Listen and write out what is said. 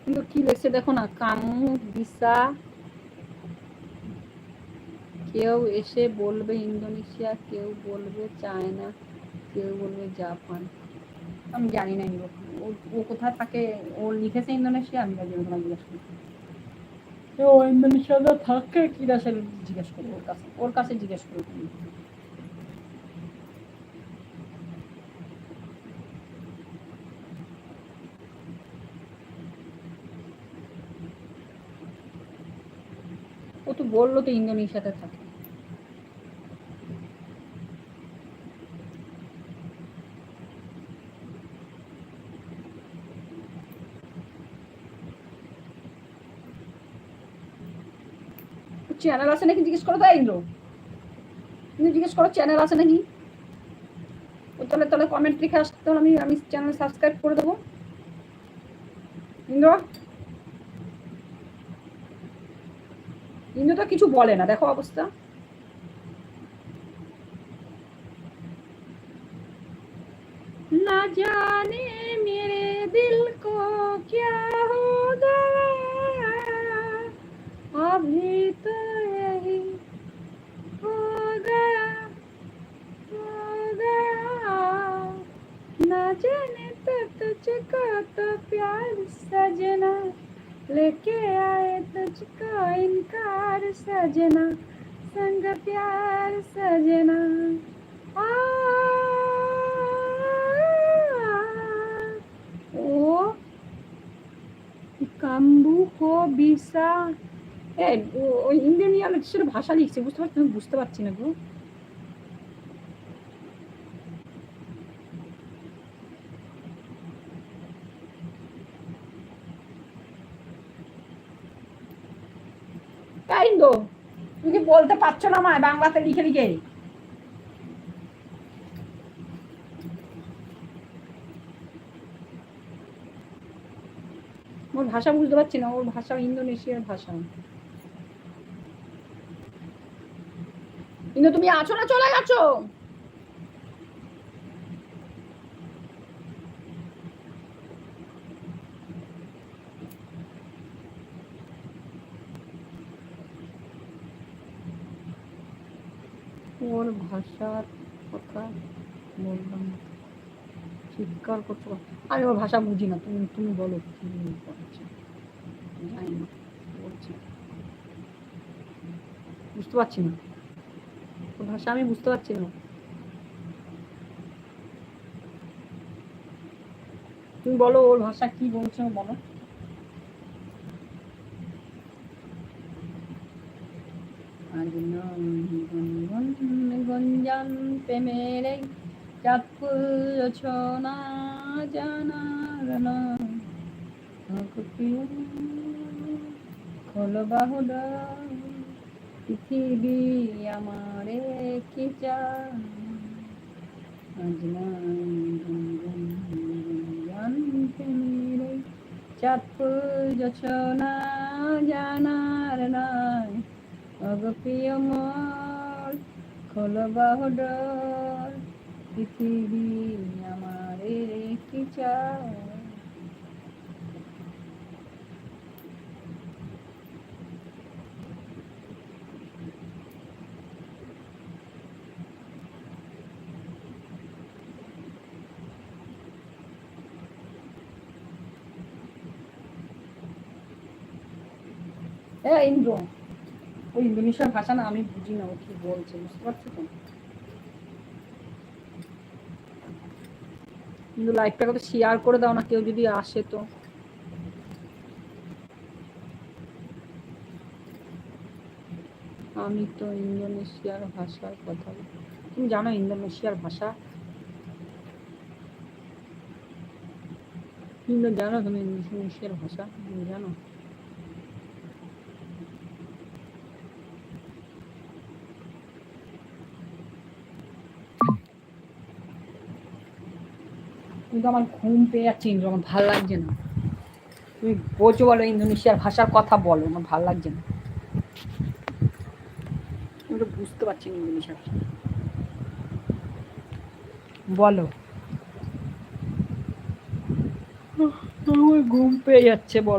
কিন্তু কি লেখছে দেখো না, কামু ভিসা, কেউ এসে বলবে ইন্দোনেশিয়া, কেউ বলবে চায়না, কেউ বলবে জাপান। আমি জানি না ও কোথায় থাকে, ও লিখেছে ইন্দোনেশিয়া, আমি তাই জন্য তোমায় জিজ্ঞেস করছি। ও ইন্দোনেশিয়াতে থাকে কি দেশে, জিজ্ঞেস করবো ওর কাছে জিজ্ঞেস করবো। ও তো বললো তো ইন্দোনেশিয়াতে থাকে। চ্যানেল আছে নাকি জিজ্ঞেস করো, তাই ইন্দ্র তুমি জিজ্ঞেস করো চ্যানেল আছে নাকি। ও তাহলে তাহলে কমেন্ট লিখে আসতে, তাহলে আমি চ্যানেল সাবস্ক্রাইব করে দেবো। ইন্দ্র ইন্দ্র তো কিছু বলে না, দেখো অবস্থা। ना जाने मेरे दिल को क्या हो गया, अभी तो यही हो गया, हो गया। ना जाने तो तुझको तो प्यार सजना, लेके आए तुझको इनकार सजना, संग प्यार सजना। ও কাম্বু কো বিসা, ওই ইন্ডিয়ান ভাষা লিখছে, বুঝতে পারছি, আমি বুঝতে পারছি না গো। তাই তো তুমি কি বলতে পারছো না আমায় বাংলাতে লিখে লিখে? ওর ভাষা বুঝতে পারছি না, ওর ভাষা ইন্দোনেশিয়ার ভাষা। কিন্তু তুমি আছো না চলে গেছো? ওর ভাষার কথা বললাম, চিৎকার করছো। আমি ওর ভাষা বুঝি না, তুমি তুমি বলো কি বলছো, জানি না বলছি, বুঝতে পারছি না ওর ভাষা, আমি বুঝতে পারছি না। তুমি বলো ওর ভাষা কি বলছো, বলো। গঞ্জান প্রেমের চাঁদপুর ছোনা জানার না, খোলো বাহুডা, পৃথিবী আমারে কি চান, গঞ্জান প্রেমের চাঁদপুর ছোনা জানার নাই, অগপ্রিয় মোর খোলো বাহুডর, পৃথিবী আমারে কি চায়। ইন্দ্র, ওই ইন্দোনেশিয়ার ভাষা না আমি বুঝি না, ও কি বলছে, বুঝতে পারছো তো। কিন্তু লাইভটা কত শেয়ার করে দাও না, কেউ যদি আসে তো। আমি তো ইন্দোনেশিয়ার ভাষার কথা, তুমি জানো ইন্দোনেশিয়ার ভাষা? কিন্তু জানো তুমি ইন্দোনেশিয়ার ভাষা, তুমি জানো? কিন্তু আমার ঘুম পেয়ে যাচ্ছে ইন্দ্র, আমার ভালো লাগছে না। তুমি বোঝো, বলো ইন্দোনেশিয়ার ভাষার কথা বলো, আমার ভালো লাগছে না, আমি তো বুঝতে পারছি না ইন্দোনেশিয়ার ভাষা, বলো। আমার ঘুম পেয়ে যাচ্ছে, বলো।